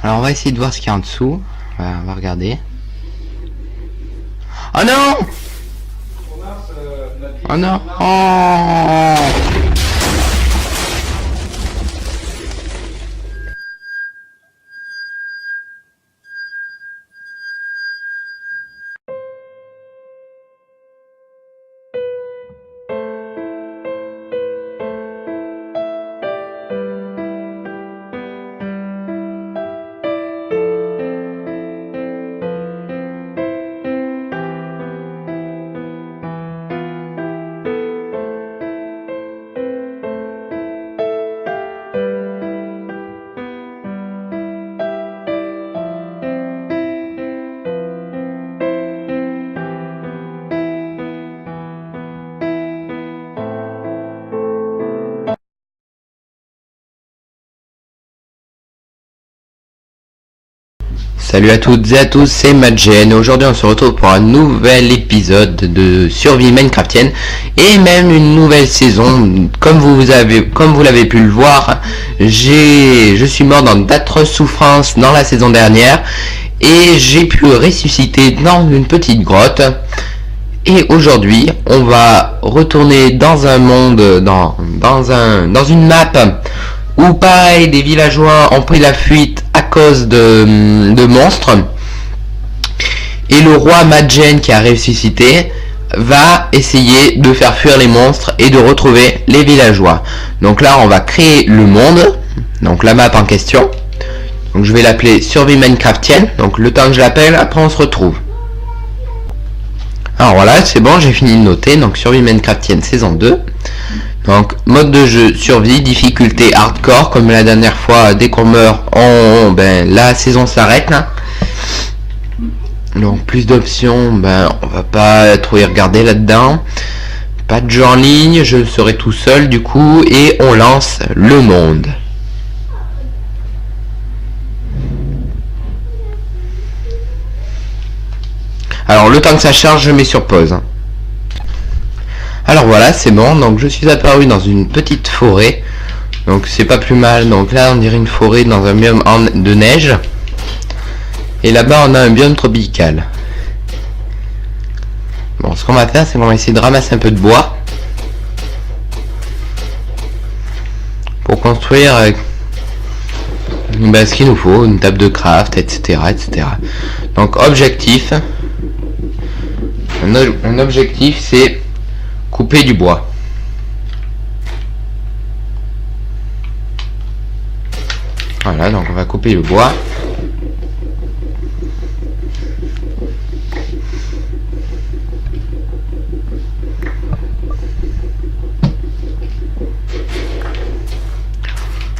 Alors on va essayer de voir ce qu'il y a en dessous. On va regarder. Oh non! Oh non! Oh! Salut à toutes et à tous, c'est Madgen. Aujourd'hui on se retrouve pour un nouvel épisode de survie minecraftienne et même une nouvelle saison. Comme vous l'avez pu le voir, je suis mort dans d'atroces souffrances dans la saison dernière et j'ai pu ressusciter dans une petite grotte. Et aujourd'hui on va retourner dans un monde, dans une map où pareil des villageois ont pris la fuite à cause de monstres. Et le roi Madgen qui a ressuscité va essayer de faire fuir les monstres et de retrouver les villageois. Donc là on va créer le monde, donc la map en question. Donc je vais l'appeler survie minecraftienne. Donc le temps que je l'appelle, après on se retrouve. Alors voilà, c'est bon, j'ai fini de noter. Donc survie minecraftienne saison 2. Donc mode de jeu survie, difficulté hardcore, comme la dernière fois, dès qu'on meurt, la saison s'arrête là. Donc plus d'options, on va pas trop y regarder là-dedans. Pas de jeu en ligne, je serai tout seul du coup, et on lance le monde. Alors le temps que ça charge, je mets sur pause. Alors voilà, c'est bon, donc je suis apparu dans une petite forêt, donc c'est pas plus mal. Donc là on dirait une forêt dans un biome de neige, et là-bas on a un biome tropical. Bon, ce qu'on va faire, c'est qu'on va essayer de ramasser un peu de bois pour construire ce qu'il nous faut, une table de craft, etc. Donc objectif, un objectif c'est couper du bois. Voilà, donc on va couper le bois.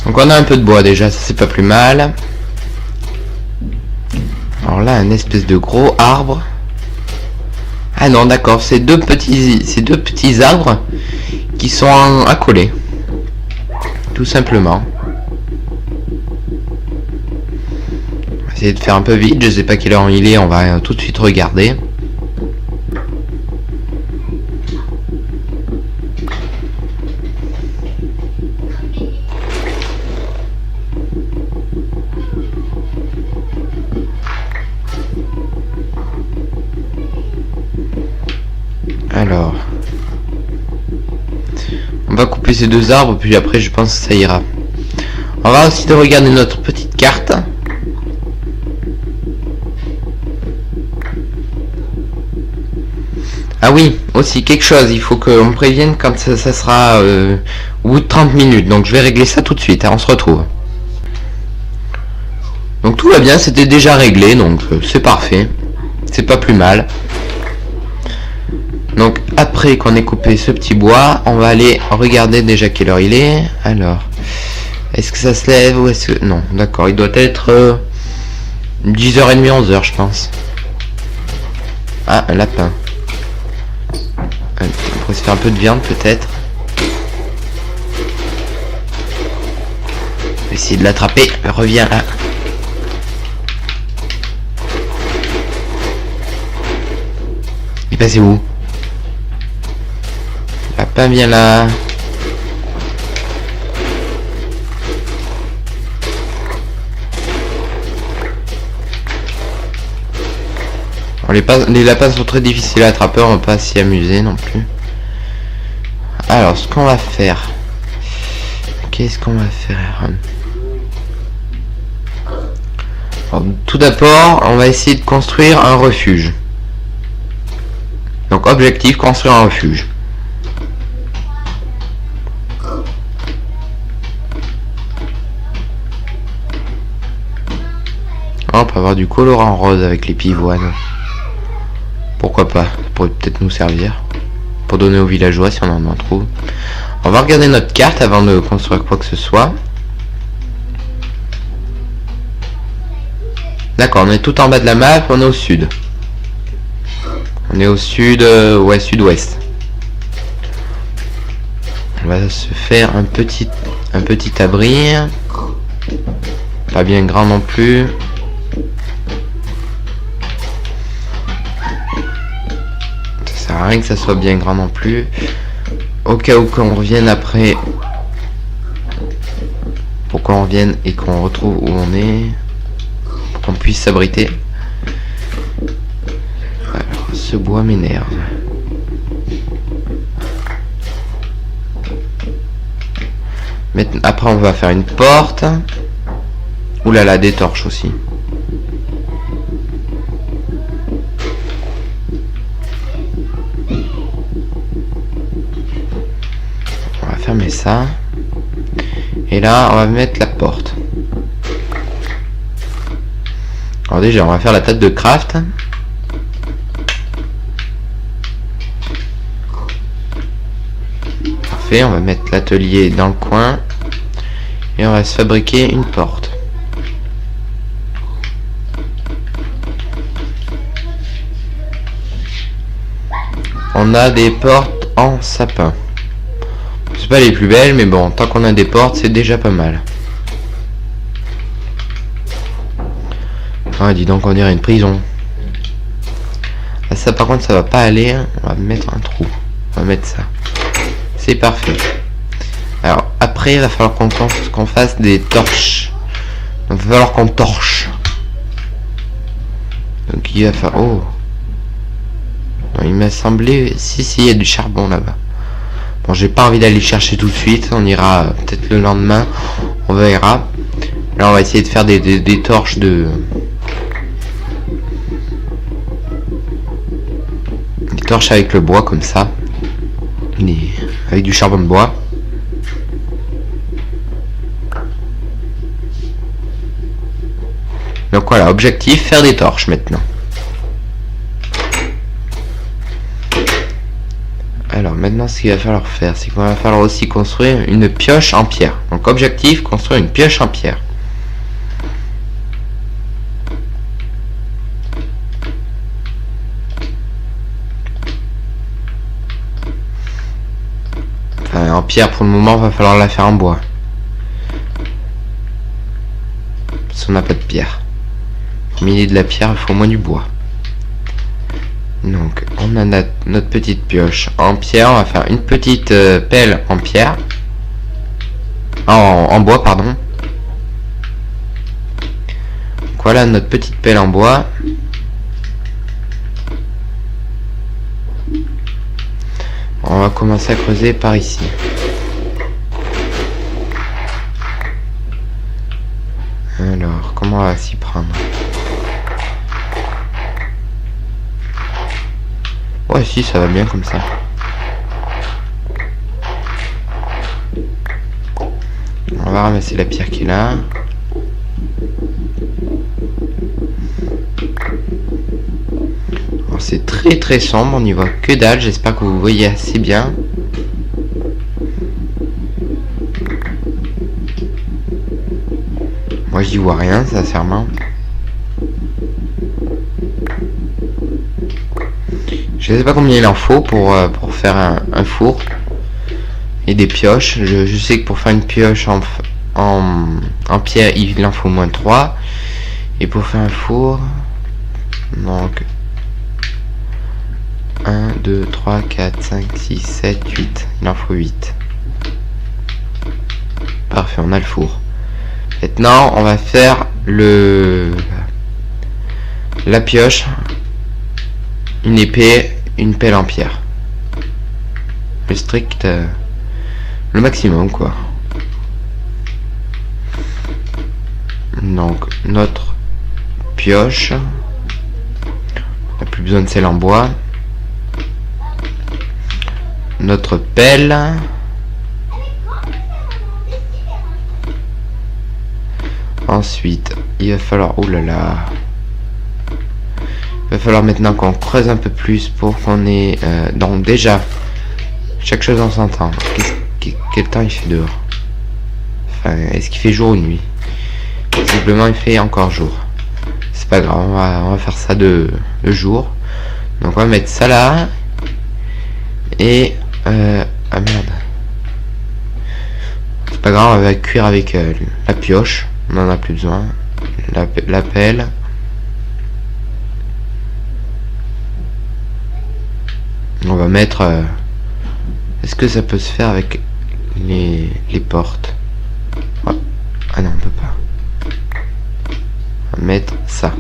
Donc on a un peu de bois déjà, ça c'est pas plus mal. Alors là, un espèce de gros arbre. Ah non, d'accord, c'est deux petits arbres qui sont accolés, tout simplement. On va essayer de faire un peu vite, je sais pas quelle heure il est, on va tout de suite regarder. Alors, on va couper ces deux arbres, puis après je pense que ça ira. On va aussi regarder notre petite carte. Ah oui, aussi quelque chose, il faut qu'on prévienne quand ça sera au bout de 30 minutes. Donc je vais régler ça tout de suite, on se retrouve. Donc tout va bien, c'était déjà réglé, donc c'est parfait. C'est pas plus mal. Donc après qu'on ait coupé ce petit bois, on va aller regarder déjà quelle heure il est. Alors, est-ce que ça se lève ou est-ce que... Non, d'accord, il doit être 10h30, 11h je pense. Ah, un lapin. On pourrait se faire un peu de viande peut-être. On va essayer de l'attraper, reviens là. Il est passé où? Lapin, viens là. Les lapins sont très difficiles à attraper, on va pas s'y amuser non plus. Alors, ce qu'on va faire... Qu'est-ce qu'on va faire? Alors, tout d'abord, on va essayer de construire un refuge. Donc, objectif, construire un refuge. On peut avoir du colorant rose avec les pivoines. Pourquoi pas? Ça pourrait peut-être nous servir. Pour donner aux villageois si on en trouve. On va regarder notre carte avant de construire quoi que ce soit. D'accord, on est tout en bas de la map, on est au sud. On est au sud, ouais, sud-ouest. On va se faire un petit abri. Pas bien grand non plus. Ça sert à rien que ça soit bien grand non plus. Au cas où qu'on revienne après. Pour qu'on revienne et qu'on retrouve où on est. Pour qu'on puisse s'abriter. Alors, ce bois m'énerve. Maintenant, après on va faire une porte. Ouh là là, des torches aussi. On va fermer ça. Et là, on va mettre la porte. Alors déjà, on va faire la table de craft. Parfait, on va mettre l'atelier dans le coin. Et on va se fabriquer une porte. On a des portes en sapin. C'est pas les plus belles, mais bon, tant qu'on a des portes, c'est déjà pas mal. Ah, dis donc, on dirait une prison. Ah, ça, par contre, ça va pas aller. On va mettre un trou. On va mettre ça. C'est parfait. Alors, après, il va falloir qu'on fasse des torches. Donc, il va falloir qu'on torche. Donc, il va falloir... Oh! Non, il m'a semblé... Si, il y a du charbon là-bas. Bon, j'ai pas envie d'aller chercher tout de suite. On ira peut-être le lendemain. On verra. Là, on va essayer de faire des torches de... Des torches avec le bois, comme ça. Avec du charbon de bois. Donc voilà, objectif, faire des torches maintenant. Alors maintenant, ce qu'il va falloir faire, c'est qu'il va falloir aussi construire une pioche en pierre. Donc objectif, construire une pioche en pierre. Enfin, en pierre pour le moment, va falloir la faire en bois. Parce qu'on n'a pas de pierre. Pour miner de la pierre, il faut au moins du bois. Donc, on a notre petite pioche en pierre. On va faire une petite pelle en pierre. En bois, pardon. Donc, voilà notre petite pelle en bois. On va commencer à creuser par ici. Alors, comment on va s'y prendre? Ouais, si, ça va bien comme ça. On va ramasser la pierre qui est là. Alors, c'est très sombre, on n'y voit que dalle. J'espère que vous voyez assez bien. Moi, j'y vois rien, sincèrement. Je sais pas combien il en faut pour faire un four et des pioches. Je sais que pour faire une pioche en pierre, il en faut au moins 3. Et pour faire un four, donc 1, 2, 3, 4, 5, 6, 7, 8. Il en faut 8. Parfait, on a le four. Maintenant, on va faire la pioche. une épée, une pelle en pierre. Le strict, le maximum quoi. Donc notre pioche, on n'a plus besoin de celle en bois. Notre pelle. Ensuite, il va falloir... Oh là là. Il va falloir maintenant qu'on creuse un peu plus pour qu'on ait... donc déjà, chaque chose en son temps. Quel temps il fait dehors? Enfin, est-ce qu'il fait jour ou nuit? Visiblement, il fait encore jour. C'est pas grave, on va faire ça de jour. Donc on va mettre ça là. Et... ah merde. C'est pas grave, on va cuire avec la pioche. On en a plus besoin. La pelle. On va mettre... est-ce que ça peut se faire avec les portes? Ouais. Ah non, on peut pas. On va mettre ça.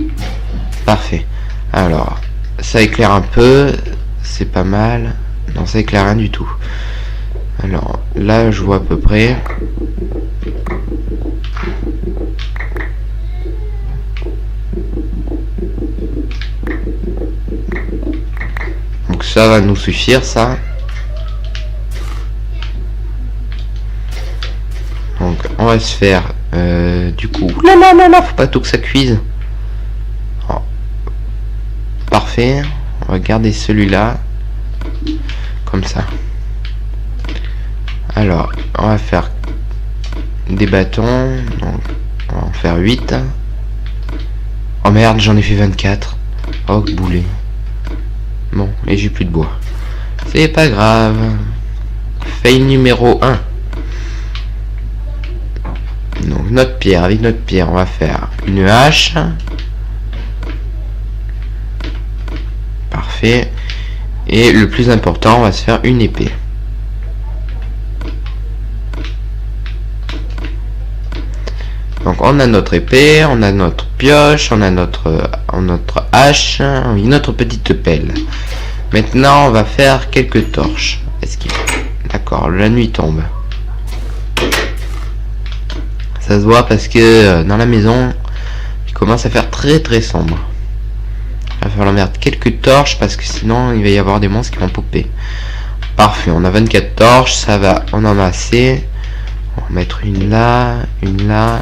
Parfait. Alors, ça éclaire un peu. C'est pas mal. Non, ça éclaire rien du tout. Alors, là, je vois à peu près. Donc ça va nous suffire, ça. Donc, on va se faire, du coup... Là, faut pas tout que ça cuise. Oh. Parfait. On va garder celui-là. Comme ça. Alors, on va faire des bâtons. Donc, on va en faire 8. Oh merde, j'en ai fait 24. Oh, que boulet. Bon, et j'ai plus de bois. C'est pas grave. Fail numéro 1. Donc, notre pierre. Avec notre pierre, on va faire une hache. Parfait. Et le plus important, on va se faire une épée. Donc on a notre épée, on a notre pioche, on a notre hache, notre petite pelle. Maintenant on va faire quelques torches. Est-ce qu'il... D'accord, la nuit tombe. Ça se voit parce que dans la maison, il commence à faire très sombre. Il va falloir mettre quelques torches parce que sinon il va y avoir des monstres qui vont popper. Parfait, on a 24 torches, ça va, on en a assez. On va mettre une là, une là.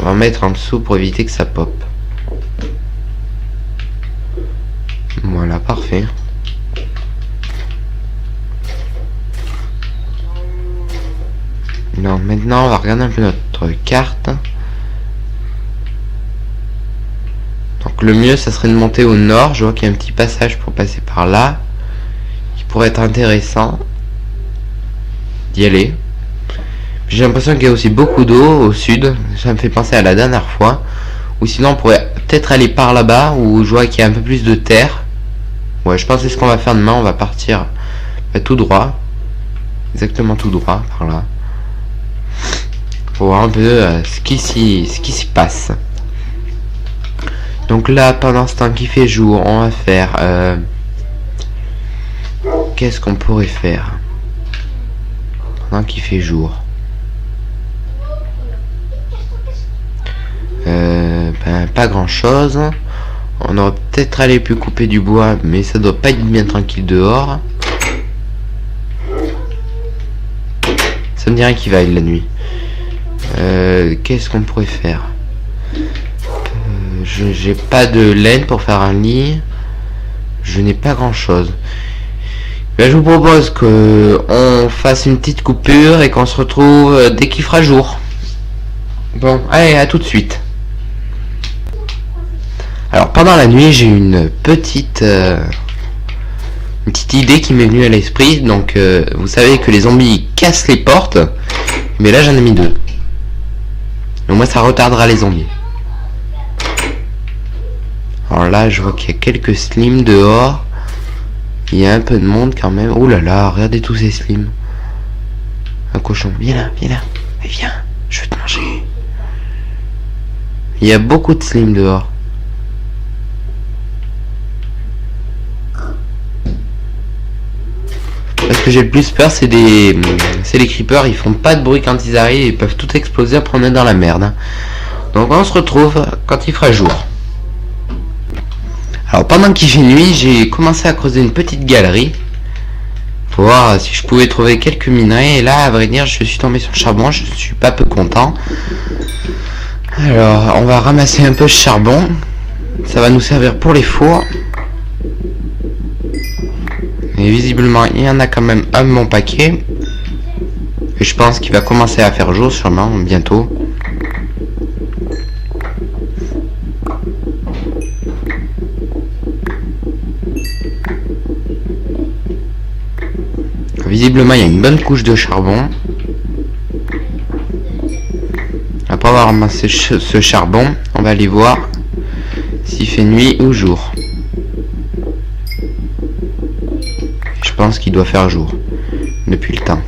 On va mettre en dessous pour éviter que ça pop. Voilà, parfait. Donc maintenant on va regarder un peu notre carte. Donc le mieux ça serait de monter au nord. Je vois qu'il y a un petit passage pour passer par là qui pourrait être intéressant d'y aller. J'ai l'impression qu'il y a aussi beaucoup d'eau au sud. Ça me fait penser à la dernière fois. Ou sinon on pourrait peut-être aller par là-bas où je vois qu'il y a un peu plus de terre. Ouais, je pense que c'est ce qu'on va faire demain. On va partir tout droit. Exactement tout droit par là. Pour voir un peu ce qui s'y passe. Donc là, pendant ce temps qu'il fait jour, on va faire... qu'est-ce qu'on pourrait faire pendant qu'il fait jour? Pas grand chose. On aurait peut-être allé plus couper du bois, mais ça doit pas être bien tranquille dehors. Ça me dirait qu'il va la nuit. Qu'est-ce qu'on pourrait faire? J'ai pas de laine pour faire un lit. Je n'ai pas grand chose. Ben, je vous propose qu'on fasse une petite coupure et qu'on se retrouve dès qu'il fera jour. Bon, allez, à tout de suite. Alors pendant la nuit, j'ai une petite idée qui m'est venue à l'esprit. Donc vous savez que les zombies cassent les portes, mais là j'en ai mis 2. Donc moi ça retardera les zombies. Alors là je vois qu'il y a quelques slims dehors. Il y a un peu de monde quand même. Oh là là, regardez tous ces slims. Un cochon, viens là, viens là. Mais viens, je vais te manger. Il y a beaucoup de slims dehors. que j'ai le plus peur, c'est les creepers. Ils font pas de bruit quand ils arrivent. Ils peuvent tout exploser après on est dans la merde, hein. Donc on se retrouve quand il fera jour. Alors pendant qu'il fait nuit, j'ai commencé à creuser une petite galerie pour voir si je pouvais trouver quelques minerais. Et là, à vrai dire, je suis tombé sur le charbon. Je suis pas peu content. Alors on va ramasser un peu de charbon. Ça va nous servir pour les fours. Et visiblement il y en a quand même un bon paquet. Et je pense qu'il va commencer à faire jour sûrement bientôt. Visiblement il y a une bonne couche de charbon. Après avoir ramassé ce charbon, on va aller voir s'il fait nuit ou jour. Je pense qu'il doit faire jour depuis le temps.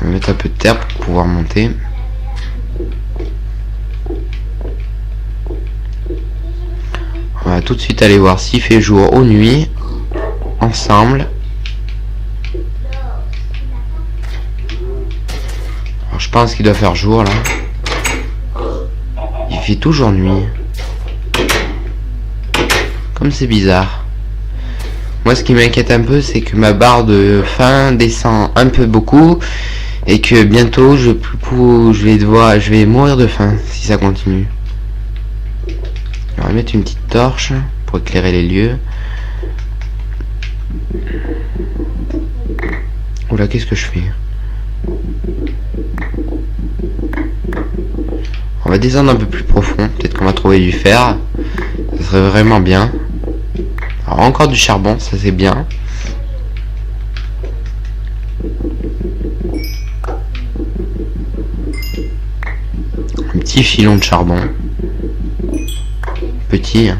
On va mettre un peu de terre pour pouvoir monter. On va tout de suite aller voir s'il fait jour ou nuit ensemble. Alors, je pense qu'il doit faire jour là. Il fait toujours nuit. Comme c'est bizarre. Moi ce qui m'inquiète un peu, c'est que ma barre de faim descend un peu beaucoup et que bientôt je vais mourir de faim si ça continue. On va mettre une petite torche pour éclairer les lieux. Oula, qu'est-ce que je fais? On va descendre un peu plus profond. Peut-être qu'on va trouver du fer. Ça serait vraiment bien. Alors encore du charbon, ça c'est bien. Un petit filon de charbon. Petit. Hein.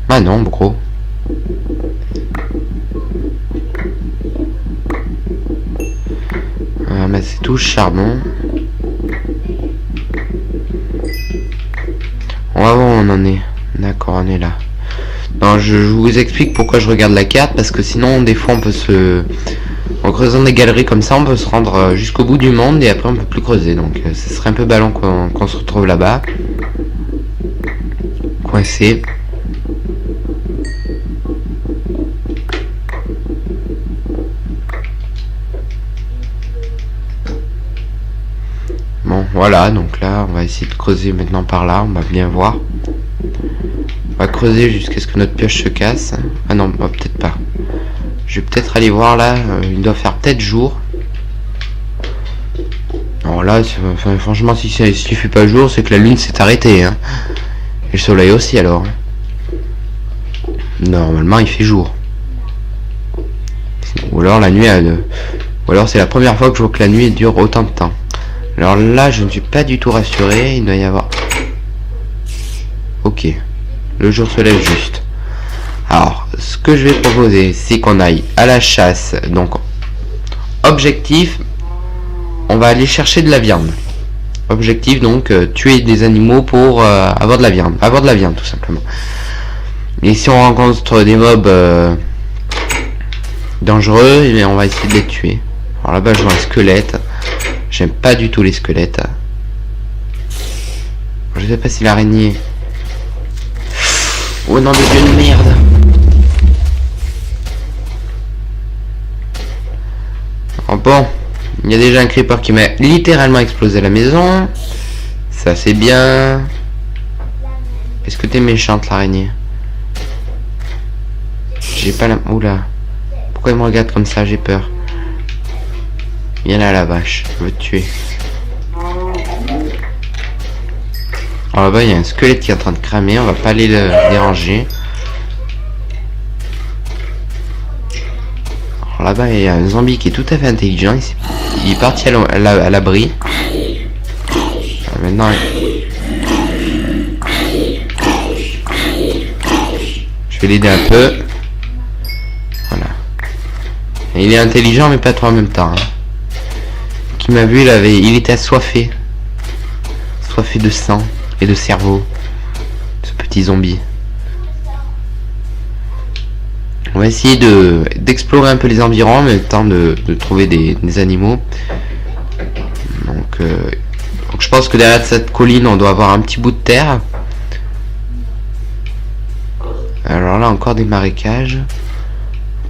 Ah non, gros. On va ramasser tout le charbon. On va voir où on en est. D'accord, on est là. Non, je vous explique pourquoi je regarde la carte, parce que sinon des fois on peut en creusant des galeries comme ça, on peut se rendre jusqu'au bout du monde et après on peut plus creuser. Donc ce serait un peu ballon qu'on se retrouve là-bas. Coincé. Bon, voilà, donc là, on va essayer de creuser maintenant par là, on va bien voir. On va creuser jusqu'à ce que notre pioche se casse. Ah non, peut-être pas. Je vais peut-être aller voir là, il doit faire peut-être jour. Alors là, franchement, si il fait pas jour, c'est que la lune s'est arrêtée. Hein. Et le soleil aussi alors. Normalement, il fait jour. Ou alors la nuit, ou alors c'est la première fois que je vois que la nuit dure autant de temps. Alors là, je ne suis pas du tout rassuré. Il doit y avoir... Ok. Le jour se lève juste. Alors, ce que je vais proposer, c'est qu'on aille à la chasse. Donc, objectif, on va aller chercher de la viande. Objectif, donc, tuer des animaux pour avoir de la viande. Avoir de la viande, tout simplement. Et si on rencontre des mobs dangereux, eh bien, on va essayer de les tuer. Alors là-bas, je vois un squelette. J'aime pas du tout les squelettes. Je sais pas si l'araignée... Oh nom de Dieu de merde. Oh bon, il y a déjà un creeper qui m'a littéralement explosé la maison. Ça c'est bien. Est-ce que t'es méchante l'araignée? J'ai pas la... Oula. Pourquoi il me regarde comme ça? J'ai peur. Viens là la vache, je veux te tuer. Alors là-bas il y a un squelette qui est en train de cramer, on va pas aller le déranger. Alors là-bas il y a un zombie qui est tout à fait intelligent, il est parti à l'abri. Maintenant je vais l'aider un peu. Voilà. Et il est intelligent mais pas trop en même temps. Hein. Qui m'a vu, il était assoiffé. Assoiffé de sang et de cerveau. Ce petits zombies. On va essayer d'explorer un peu les environs en même temps de trouver des animaux. Donc je pense que derrière cette colline on doit avoir un petit bout de terre. Alors là encore des marécages.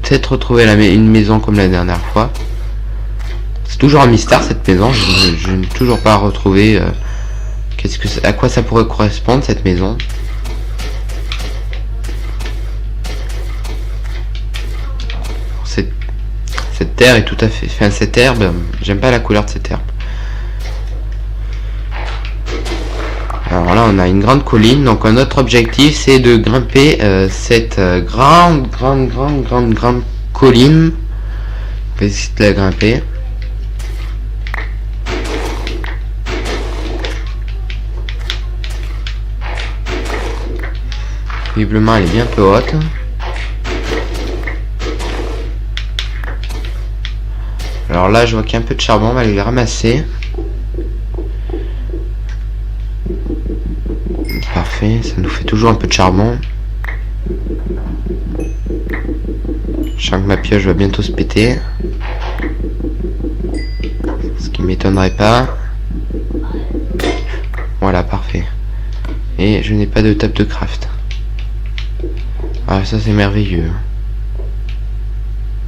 Peut-être retrouver une maison comme la dernière fois. C'est toujours un mystère cette maison. Je n'ai toujours pas retrouvé à quoi ça pourrait correspondre cette maison. Cette terre est tout à fait... Enfin, cette herbe, j'aime pas la couleur de cette herbe. Alors là, on a une grande colline. Donc, notre objectif, c'est de grimper cette grande colline. On va essayer de la grimper. Visiblement, elle est bien peu haute. Alors là, je vois qu'il y a un peu de charbon, on va aller le ramasser. Parfait, ça nous fait toujours un peu de charbon. Je sens que ma pioche va bientôt se péter. Ce qui m'étonnerait pas. Voilà, parfait. Et je n'ai pas de table de craft. Ah, ça c'est merveilleux.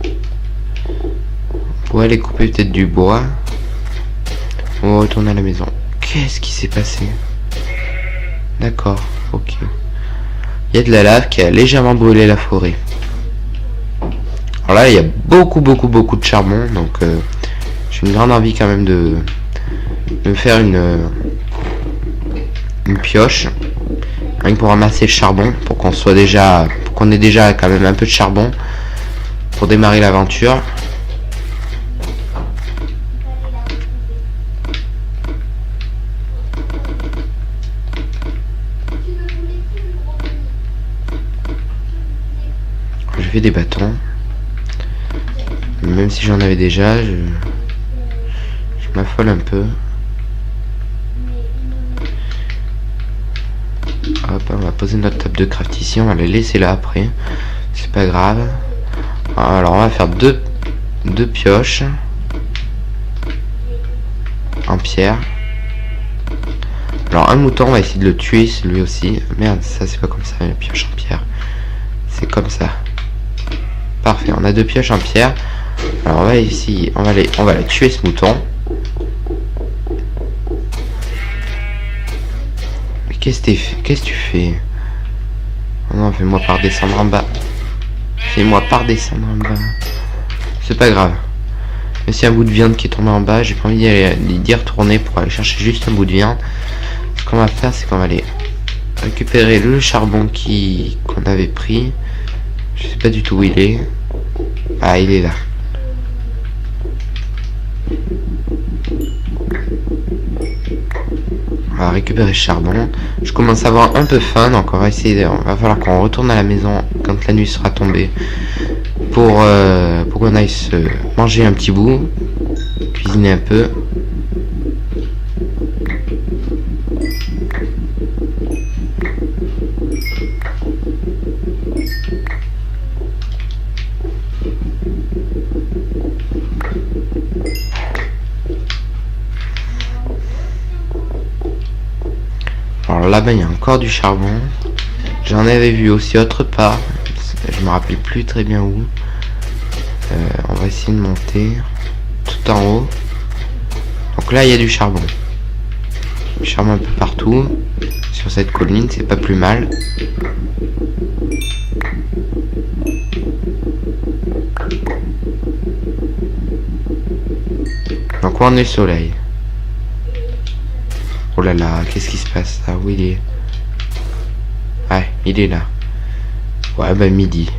On pourrait aller couper peut-être du bois. On va retourner à la maison. Qu'est-ce qui s'est passé? D'accord, ok. Il y a de la lave qui a légèrement brûlé la forêt. Alors là, il y a beaucoup de charbon. Donc j'ai une grande envie quand même de faire une pioche. Rien que pour ramasser le charbon. Pour qu'on ait déjà quand même un peu de charbon. Pour démarrer l'aventure. Je fais des bâtons. Même si j'en avais déjà, je m'affole un peu. Hop, on va poser notre table de craft ici, on va la laisser là après. C'est pas grave. Alors on va faire deux pioches en pierre. Alors un mouton, on va essayer de le tuer, celui aussi. Merde, ça c'est pas comme ça, une pioche en pierre. C'est comme ça. Parfait, on a deux pioches en pierre. Alors on va essayer, on va la tuer ce mouton. Mais qu'est-ce que tu fais? Oh non, fais-moi pas redescendre en bas. Fais-moi pas redescendre en bas. C'est pas grave. Mais c'est un bout de viande qui est tombé en bas, j'ai pas envie d'y retourner pour aller chercher juste un bout de viande. Ce qu'on va faire, c'est qu'on va aller récupérer le charbon qu'on avait pris. Je sais pas du tout où il est. Ah, il est là. On va récupérer le charbon. Je commence à avoir un peu faim, donc on va falloir qu'on retourne à la maison quand la nuit sera tombée pour qu'on aille se manger un petit bout, cuisiner un peu. Alors là-bas, il y a encore du charbon. J'en avais vu aussi autre part. Je me rappelle plus très bien où. On va essayer de monter tout en haut. Donc là, il y a du charbon. Du charbon un peu partout. Sur cette colline, c'est pas plus mal. Donc où en est le soleil? Oh là là, qu'est-ce qui se passe? Ah, où il est? Ouais, il est là. Ouais, bah midi.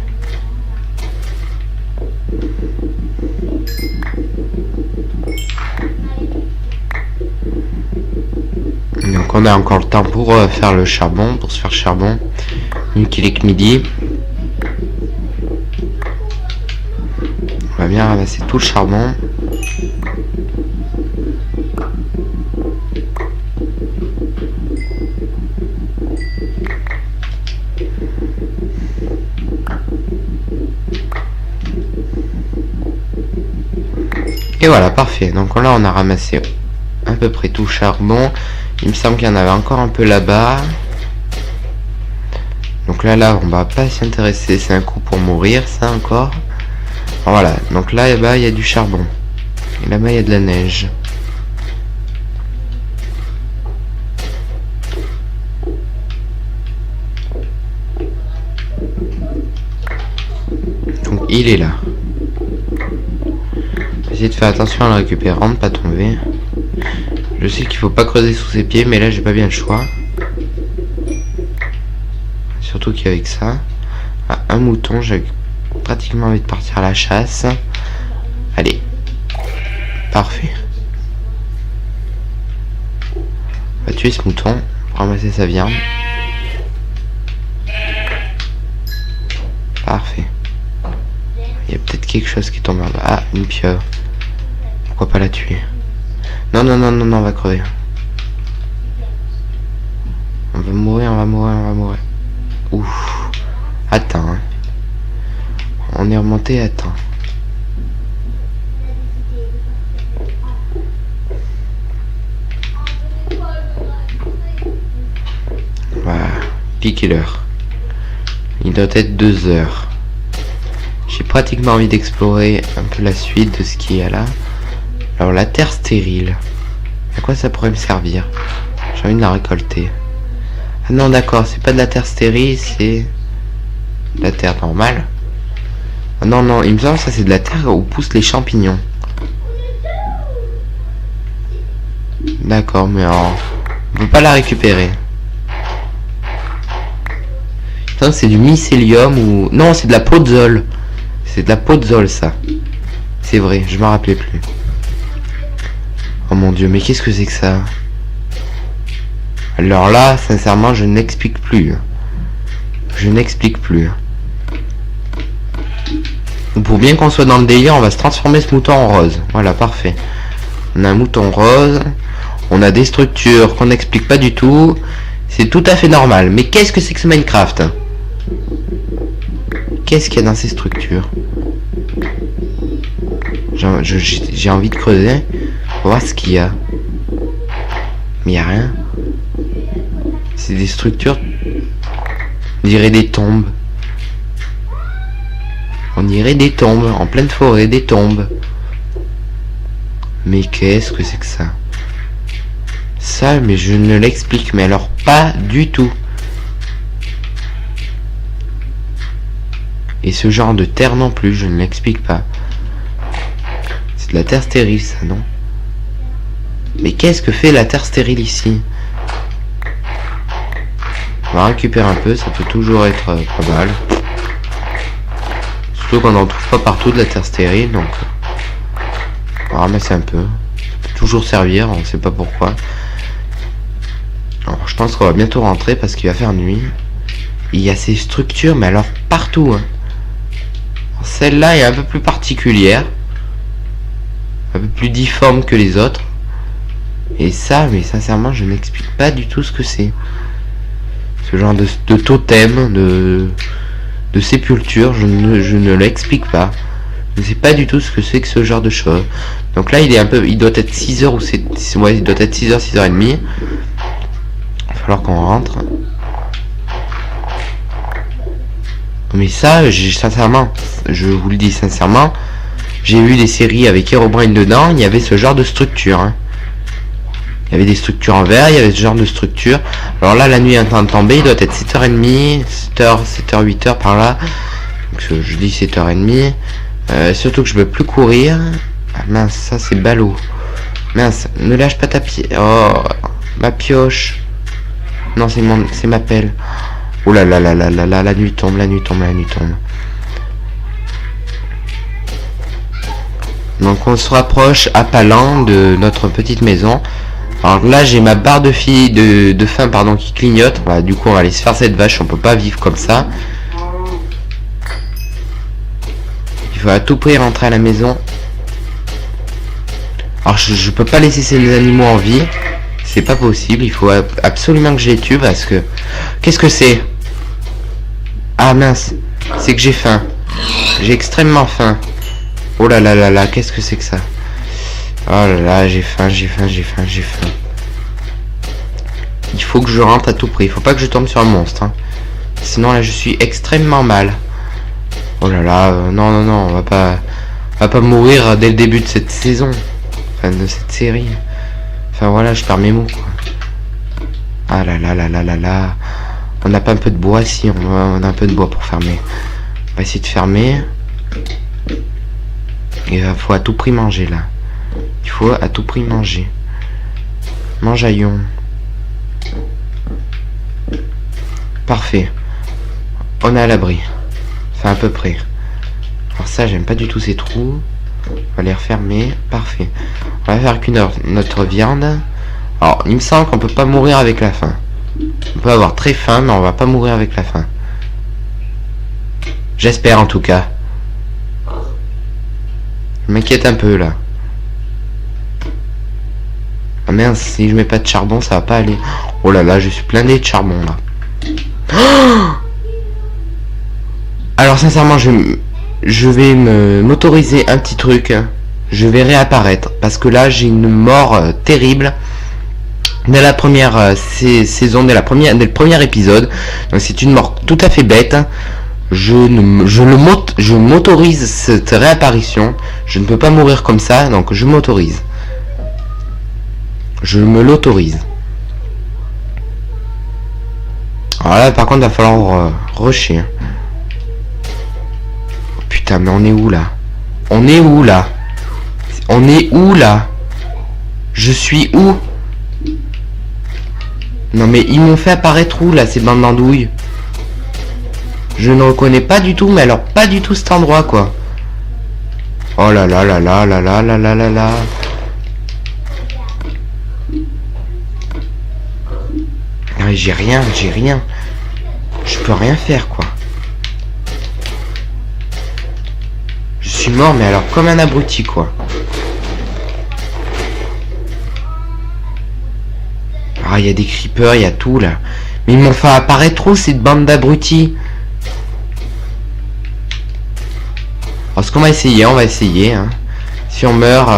Donc on a encore le temps pour faire le charbon, pour se faire charbon. Vu qu'il est que midi. On va bien ramasser tout le charbon. Et voilà, parfait. Donc là, on a ramassé à peu près tout charbon. Il me semble qu'il y en avait encore un peu là-bas. Donc là, on va pas s'y intéresser. C'est un coup pour mourir, ça encore. Voilà. Donc là, il y a du charbon. Et là-bas, il y a de la neige. Donc il est là. Essayez de faire attention à le récupérer, de pas tomber. Je sais qu'il faut pas creuser sous ses pieds, mais là j'ai pas bien le choix. Surtout qu'avec ça, un mouton, j'ai pratiquement envie de partir à la chasse. Allez, parfait. On va tuer ce mouton pour ramasser sa viande. Parfait. Il y a peut-être quelque chose qui tombe en bas. Ah, une pieuvre. Pourquoi pas la tuer? Non, on va crever. On va mourir. Ouf. Attends. Hein. On est remonté, attends. Voilà. Piquez l'heure. Il doit être 2 heures. J'ai pratiquement envie d'explorer un peu la suite de ce qu'il y a là. Alors la terre stérile. À quoi ça pourrait me servir? J'ai envie de la récolter. Ah non d'accord, c'est pas de la terre stérile, c'est de la terre normale. Ah non, il me semble que ça c'est de la terre où poussent les champignons. D'accord, mais on peut pas la récupérer. Putain, c'est du mycélium ou... Non, c'est de la podzol. C'est de la podzol ça. C'est vrai, je m'en rappelais plus. Oh mon dieu, mais qu'est-ce que c'est que ça? Alors là, sincèrement, je n'explique plus. Pour bien qu'on soit dans le délire, on va se transformer ce mouton en rose. Voilà, parfait. On a un mouton rose. On a des structures qu'on n'explique pas du tout. C'est tout à fait normal. Mais qu'est-ce que c'est que ce Minecraft? Qu'est-ce qu'il y a dans ces structures? J'ai envie de creuser pour voir ce qu'il y a. Mais il n'y a rien. C'est des structures. On dirait des tombes. On dirait des tombes. En pleine forêt, des tombes. Mais qu'est-ce que c'est que ça? Ça, mais je ne l'explique. Mais alors pas du tout. Et ce genre de terre non plus, je ne l'explique pas. C'est de la terre stérile, ça, non? Mais qu'est-ce que fait la terre stérile ici? On va récupérer un peu, ça peut toujours être pas mal. Surtout qu'on n'en trouve pas partout de la terre stérile, donc on va ramasser un peu. Ça peut toujours servir, on ne sait pas pourquoi. Alors je pense qu'on va bientôt rentrer parce qu'il va faire nuit. Il y a ces structures, mais alors partout. Hein. Celle-là est un peu plus particulière. Un peu plus difforme que les autres. Et ça, mais sincèrement, je n'explique pas du tout ce que c'est. Ce genre de totem, de sépulture, je ne l'explique pas. Je ne sais pas du tout ce que c'est que ce genre de choses. Donc là, il doit être 6h ou c'est... Ouais, il doit être 6h, 6h30. Il va falloir qu'on rentre. Mais ça, sincèrement, je vous le dis sincèrement, j'ai vu des séries avec Herobrine dedans, il y avait ce genre de structure. Hein. Il y avait des structures en verre, il y avait ce genre de structure. Alors là, la nuit est en train de tomber, il doit être 7h30, 7h, 8h par là. Donc je dis 7h30. Surtout que je peux plus courir. Ah mince, ça c'est ballot. Mince, ne lâche pas ta pied. Oh, ma pioche. Non, c'est ma pelle. Oh là là là là là là, la nuit tombe. Donc on se rapproche à pas lent de notre petite maison. Alors là j'ai ma barre de faim pardon qui clignote. Voilà, du coup on va aller se faire cette vache, on peut pas vivre comme ça. Il faut à tout prix rentrer à la maison. Alors je peux pas laisser ces animaux en vie. C'est pas possible, il faut absolument que je les tue parce que... Qu'est-ce que c'est? Ah mince, c'est que j'ai faim. J'ai extrêmement faim. Oh là là là là, qu'est-ce que c'est que ça? Oh là là, j'ai faim. Il faut que je rentre à tout prix. Il faut pas que je tombe sur un monstre. Hein. Sinon là, je suis extrêmement mal. Oh là là, non, on va pas mourir dès le début de cette saison. Enfin, de cette série. Enfin voilà, je perds mes mots quoi. Ah là là là là là là. On n'a pas un peu de bois si on a un peu de bois pour fermer. On va essayer de fermer. Il faut à tout prix manger là. Il faut à tout prix manger. Mangeaillons. Parfait. On est à l'abri. Enfin à peu près. Alors ça j'aime pas du tout ces trous. On va les refermer. Parfait. On va faire qu'une notre viande. Alors il me semble qu'on peut pas mourir avec la faim. On peut avoir très faim mais on va pas mourir avec la faim. J'espère en tout cas. Je m'inquiète un peu là. Ah merde, si je mets pas de charbon ça va pas aller. Oh là là, je suis blindé de charbon là. Alors sincèrement je vais m'autoriser un petit truc. Je vais réapparaître parce que là j'ai une mort terrible dès la première saison, dès le premier épisode. Donc c'est une mort tout à fait bête. Je m'autorise cette réapparition. Je ne peux pas mourir comme ça, donc je m'autorise. Je me l'autorise. Alors là par contre il va falloir rusher. Oh, putain mais on est où là? On est où là? On est où là? Je suis où? Non mais ils m'ont fait apparaître où là ces bandes d'andouilles? Je ne reconnais pas du tout, mais alors pas du tout cet endroit quoi. Oh là là là là là là là là là là. J'ai rien. Je peux rien faire quoi. Je suis mort mais alors comme un abruti quoi. Ah il y a des creepers, il y a tout là. Mais ils m'ont fait apparaître trop cette bande d'abrutis. Alors ce qu'on va essayer, hein. Si on meurt,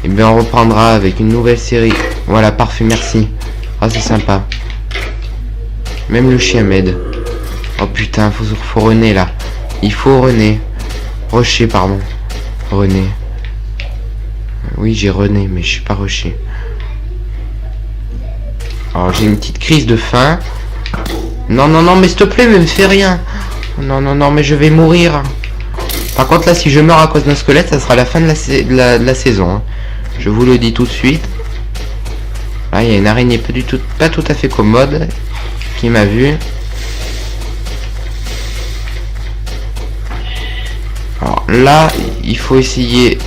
et bien on reprendra avec une nouvelle série. Voilà, parfait, merci. Ah c'est sympa. Même le chien m'aide. Oh putain, faut René là. Il faut René. Rocher, pardon. René. Oui, j'ai René, mais je suis pas Rocher. Alors j'ai une petite crise de faim. Non, mais s'il te plaît, mais me fais rien. Non, mais je vais mourir. Par contre là, si je meurs à cause d'un squelette, ça sera la fin de la saison. Hein. Je vous le dis tout de suite. Là, il y a une araignée pas tout à fait commode qui m'a vu. Alors là, il faut essayer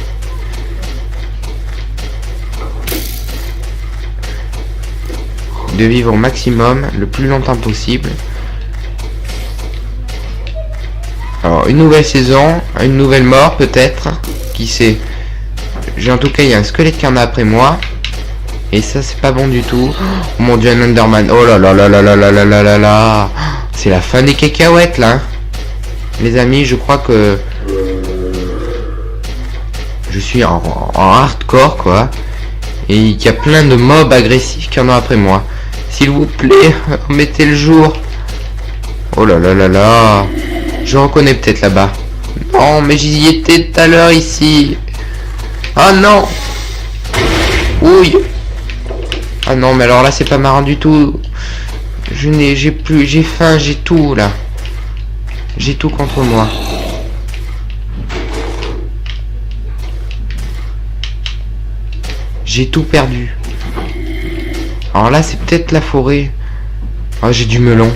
de vivre au maximum, le plus longtemps possible. Alors, une nouvelle saison, une nouvelle mort peut-être, qui sait. En tout cas, il y a un squelette qui en a après moi. Et ça, c'est pas bon du tout. Oh mon dieu, un Enderman. Oh là là là là là là là là là là. C'est la fin des cacahuètes là. Les amis, je crois que je suis en hardcore quoi. Et il y a plein de mobs agressifs qui en ont après moi. S'il vous plaît, mettez le jour. Oh là là là là. Je reconnais peut-être là-bas. Non, mais j'y étais tout à l'heure ici. Ah non. Ouille. Ah non, mais alors là c'est pas marrant du tout. J'ai faim, j'ai tout là. J'ai tout contre moi. J'ai tout perdu. Alors là c'est peut-être la forêt. Oh j'ai du melon.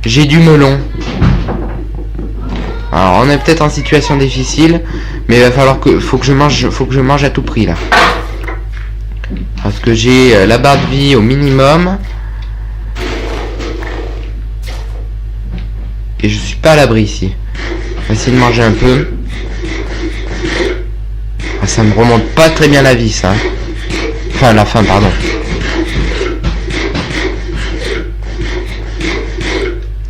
J'ai du melon. Alors on est peut-être en situation difficile, mais il va falloir faut que je mange à tout prix là. Parce que j'ai la barre de vie au minimum. Et je suis pas à l'abri ici. On va essayer de manger un peu. Ah, ça me remonte pas très bien la vie ça. Enfin la faim pardon.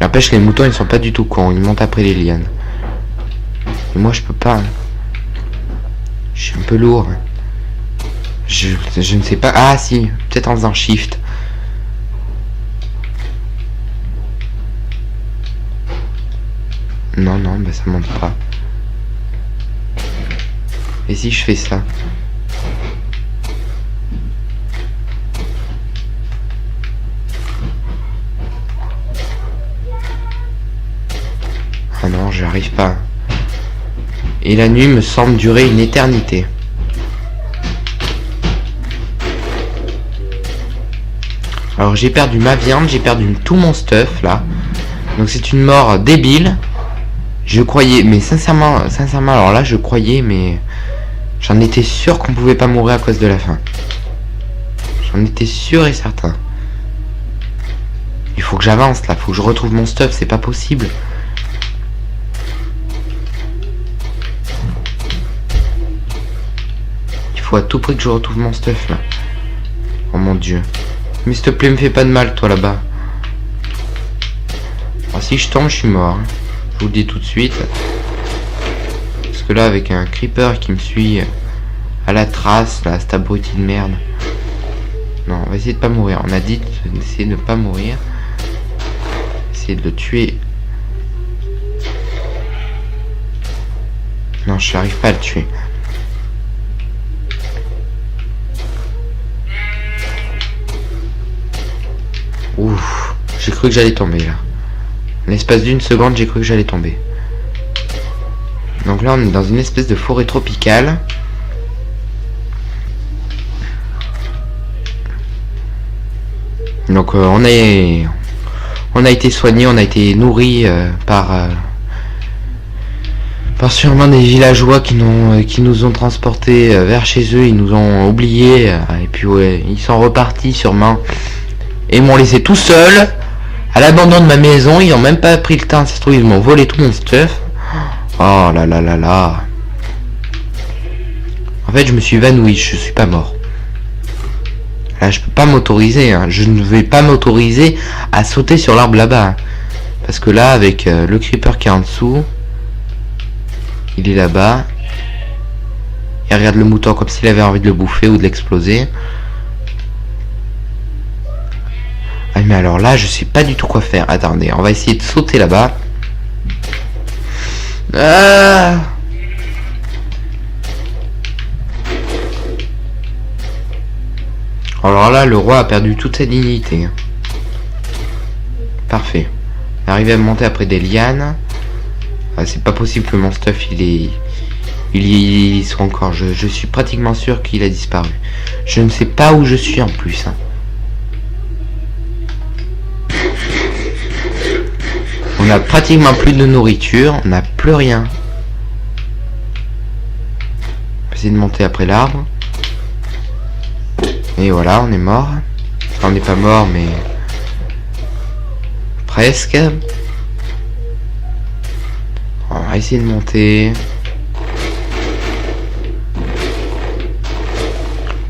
N'empêche les moutons ils sont pas du tout cons. Ils montent après les lianes. Et moi je peux pas. Je suis un peu lourd. Je ne sais pas. Ah si, peut-être en faisant shift. Non, bah ça monte pas. Et si je fais ça? Ah non, j'y arrive pas. Et la nuit me semble durer une éternité. Alors j'ai perdu ma viande, j'ai perdu tout mon stuff là. Donc c'est une mort débile. Je croyais, mais sincèrement, alors là je croyais, mais j'en étais sûr qu'on pouvait pas mourir à cause de la faim. J'en étais sûr et certain. Il faut que j'avance là, faut que je retrouve mon stuff, c'est pas possible. Il faut à tout prix que je retrouve mon stuff là. Oh mon dieu. Mais s'il te plaît, me fais pas de mal toi là-bas. Alors, si je tombe, je suis mort. Je vous le dis tout de suite. Parce que là, avec un creeper qui me suit à la trace, là, cet abruti de merde. Non, on va essayer de pas mourir. On a dit d'essayer de ne pas mourir. Essayer de le tuer. Non, je n'arrive pas à le tuer. Ouf, j'ai cru que j'allais tomber là. L'espace d'une seconde, j'ai cru que j'allais tomber. Donc là, on est dans une espèce de forêt tropicale. Donc on a été soigné, on a été nourri par sûrement des villageois qui nous ont transportés vers chez eux. Ils nous ont oubliés et puis ouais, ils sont repartis sûrement et m'ont laissé tout seul à l'abandon de ma maison. Ils ont même pas pris le temps, ça se trouve ils m'ont volé tout mon stuff. Oh là là là là. En fait je me suis évanoui, je suis pas mort. Là je peux pas m'autoriser, hein. Je ne vais pas m'autoriser à sauter sur l'arbre là-bas. Hein. Parce que là avec le creeper qui est en dessous, il est là-bas. Il regarde le mouton comme s'il avait envie de le bouffer ou de l'exploser. Ah mais alors là je sais pas du tout quoi faire. Attendez, on va essayer de sauter là-bas. Ah, alors là le roi a perdu toute sa dignité. Parfait. Arrivé à monter après des lianes. Ah, c'est pas possible que mon stuff il soit encore. Je suis pratiquement sûr qu'il a disparu. Je ne sais pas où je suis en plus. Hein. On a pratiquement plus de nourriture, on n'a plus rien. On va essayer de monter après l'arbre. Et voilà, on est mort. Enfin, on n'est pas mort, mais presque. On va essayer de monter.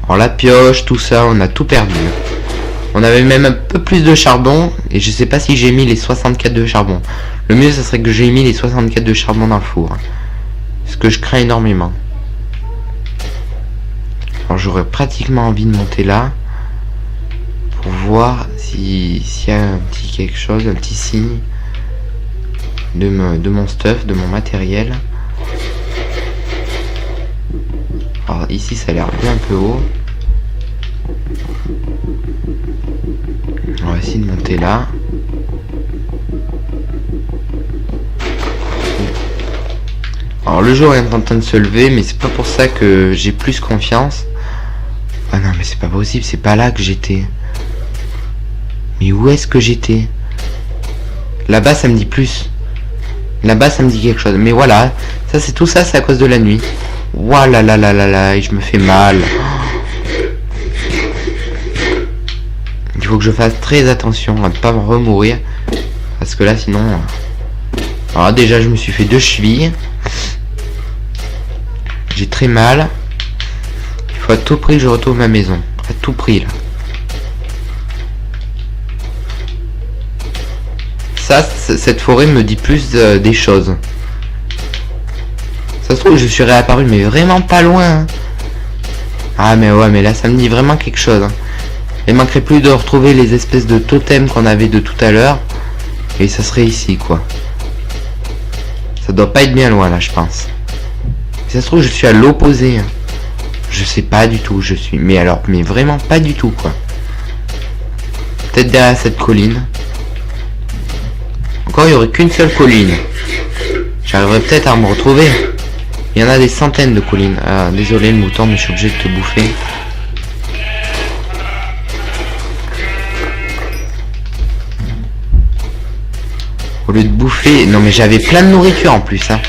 Alors la pioche, tout ça, on a tout perdu. On avait même un peu plus de charbon. Et je sais pas si j'ai mis les 64 de charbon. Le mieux, ça serait que j'ai mis les 64 de charbon dans le four. Ce que je crains énormément. Alors j'aurais pratiquement envie de monter là. Pour voir s'il y a un petit quelque chose, un petit signe. De mon stuff, de mon matériel. Alors ici, ça a l'air bien un peu haut. On va essayer de monter là. Alors le jour est en train de se lever, mais c'est pas pour ça que j'ai plus confiance. Ah non mais c'est pas possible, c'est pas là que j'étais. Mais où est-ce que j'étais? Là-bas ça me dit plus. Là-bas ça me dit quelque chose. Mais voilà, ça c'est tout ça, c'est à cause de la nuit. Voilà là là là là, et je me fais mal. Il faut que je fasse très attention à ne pas me remourir. Parce que là sinon... Alors déjà je me suis fait 2 chevilles. J'ai très mal. Il faut à tout prix que je retrouve ma maison. À tout prix là. Ça, cette forêt me dit plus des choses. Ça se trouve je suis réapparu mais vraiment pas loin. Hein. Ah mais ouais, mais là ça me dit vraiment quelque chose. Hein. Il manquerait plus de retrouver les espèces de totems qu'on avait de tout à l'heure. Et ça serait ici quoi. Ça doit pas être bien loin là je pense. Si ça se trouve je suis à l'opposé. Hein. Je sais pas du tout où je suis. Mais alors, mais vraiment pas du tout quoi. Peut-être derrière cette colline. Encore il n'y aurait qu'une seule colline. J'arriverai peut-être à me retrouver. Il y en a des centaines de collines. Ah, désolé le mouton, mais je suis obligé de te bouffer. Au lieu de bouffer... Non mais j'avais plein de nourriture en plus. Hein.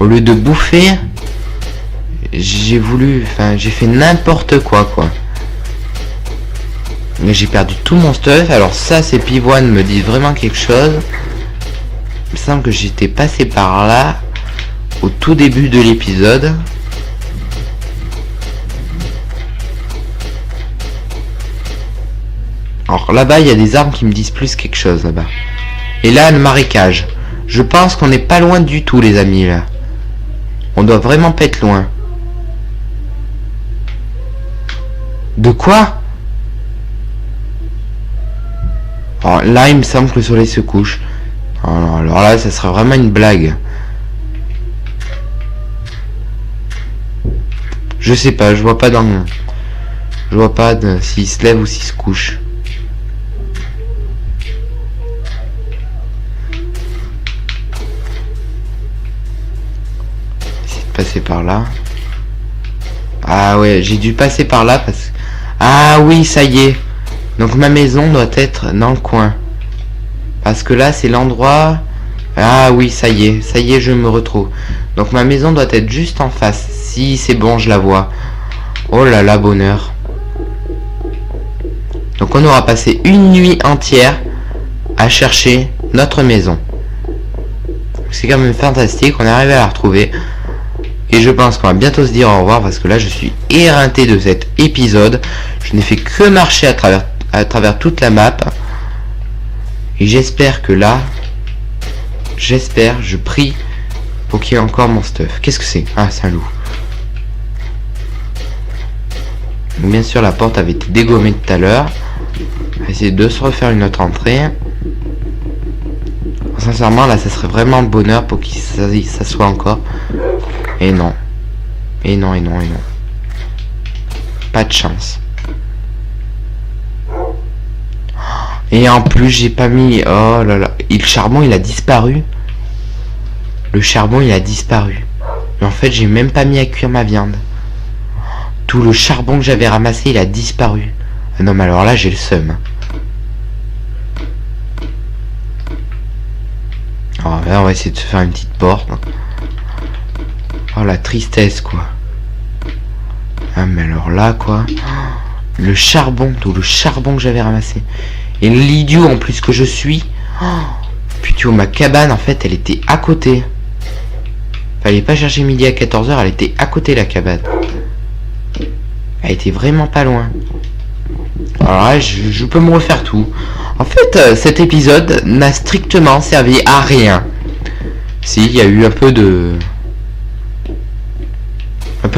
Au lieu de bouffer... J'ai voulu... Enfin, j'ai fait n'importe quoi. Mais j'ai perdu tout mon stuff. Alors ça, ces pivoines me disent vraiment quelque chose. Il me semble que j'étais passé par là au tout début de l'épisode. Alors là-bas, il y a des arbres qui me disent plus quelque chose là-bas. Et là, le marécage. Je pense qu'on n'est pas loin du tout, les amis, là. On doit vraiment pas être loin. De quoi? Alors là, il me semble que le soleil se couche. Alors là, ça serait vraiment une blague. Je sais pas, je vois pas dans... Je vois pas s'il se lève ou s'il se couche. Essayer de passer par là. Ah ouais, j'ai dû passer par là parce que... Ah oui, ça y est. Donc ma maison doit être dans le coin. Parce que là, c'est l'endroit... Ah oui, ça y est, je me retrouve. Donc ma maison doit être juste en face. Si, c'est bon, je la vois. Oh là là, bonheur. Donc on aura passé une nuit entière à chercher notre maison. C'est quand même fantastique, on est arrivé à la retrouver. Et je pense qu'on va bientôt se dire au revoir parce que là, je suis éreinté de cet épisode. Je n'ai fait que marcher à travers toute la map. Et j'espère que là... je prie pour qu'il y ait encore mon stuff. Qu'est-ce que c'est? Ah, c'est un loup. Donc, bien sûr, la porte avait été dégommée tout à l'heure. On va essayer de se refaire une autre entrée. Sincèrement, là, ça serait vraiment le bonheur pour qu'il s'assoie encore. Et non. Et non. Pas de chance. Et en plus, j'ai pas mis... Oh là là. Et le charbon, il a disparu. Le charbon, il a disparu. Mais en fait, j'ai même pas mis à cuire ma viande. Tout le charbon que j'avais ramassé, il a disparu. Ah non, mais alors là, j'ai le seum. Alors là, on va essayer de se faire une petite porte. Oh, la tristesse, quoi. Ah, mais alors là, quoi. Le charbon, tout le charbon que j'avais ramassé. Et l'idiot en plus que je suis. Putain, ma cabane en fait elle était à côté. Fallait pas chercher midi à 14h, elle était à côté la cabane. Elle était vraiment pas loin. Alors là je peux me refaire tout. En fait cet épisode n'a strictement servi à rien. Si, il y a eu un peu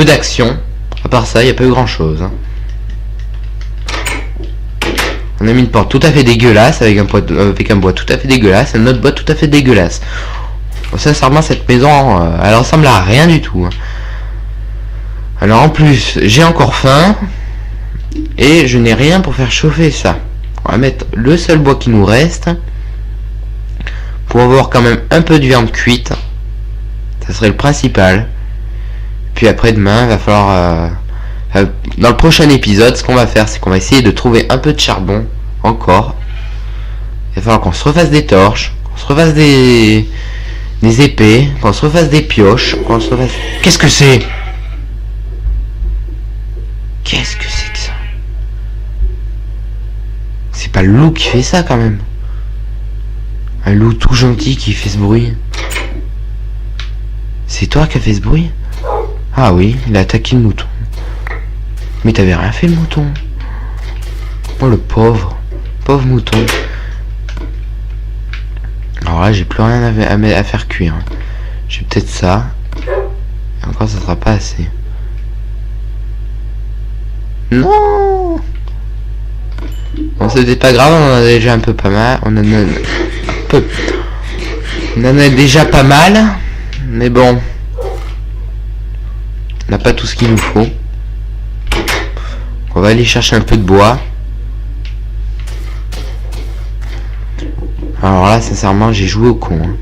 d'action. À part ça, il n'y a pas eu grand chose. Hein. On a mis une porte tout à fait dégueulasse avec un bois tout à fait dégueulasse, un autre bois tout à fait dégueulasse. Bon, sincèrement, cette maison, elle ressemble à rien du tout. Alors en plus, j'ai encore faim et je n'ai rien pour faire chauffer ça. On va mettre le seul bois qui nous reste pour avoir quand même un peu de viande cuite. Ça serait le principal. Puis après demain, il va falloir... dans le prochain épisode, ce qu'on va faire, c'est qu'on va essayer de trouver un peu de charbon, encore. Il va falloir qu'on se refasse des torches, qu'on se refasse des épées, qu'on se refasse des pioches, qu'on se refasse... Qu'est-ce que c'est? Qu'est-ce que c'est que ça? C'est pas le loup qui fait ça, quand même. Un loup tout gentil qui fait ce bruit. C'est toi qui as fait ce bruit? Ah oui, il a attaqué le mouton. Mais t'avais rien fait le mouton. Oh le pauvre mouton. Alors là j'ai plus rien à faire cuire. J'ai peut-être ça. Et encore ça sera pas assez. Non. Bon, c'était pas grave, on en a déjà un peu pas mal. On en a déjà pas mal. Mais bon. On n'a pas tout ce qu'il nous faut. On va aller chercher un peu de bois. Alors là, sincèrement, j'ai joué au con. Hein.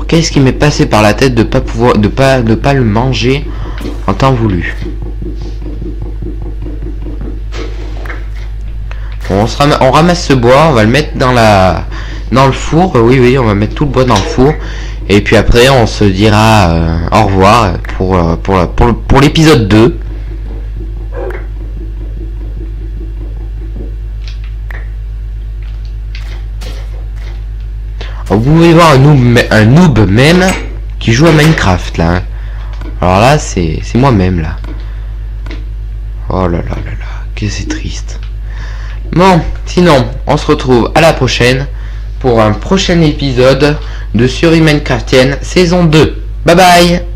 Qu'est-ce qui m'est passé par la tête de pas pouvoir, de pas le manger en temps voulu. Bon, on ramasse ce bois, on va le mettre dans le four. Oui, on va mettre tout le bois dans le four. Et puis après, on se dira au revoir pour l'épisode 2. Vous pouvez voir un noob même qui joue à Minecraft là. Hein. Alors là, c'est moi-même là. Oh là là là là, que c'est triste. Bon, sinon, on se retrouve à la prochaine pour un prochain épisode de Survie Minecraftienne saison 2. Bye bye.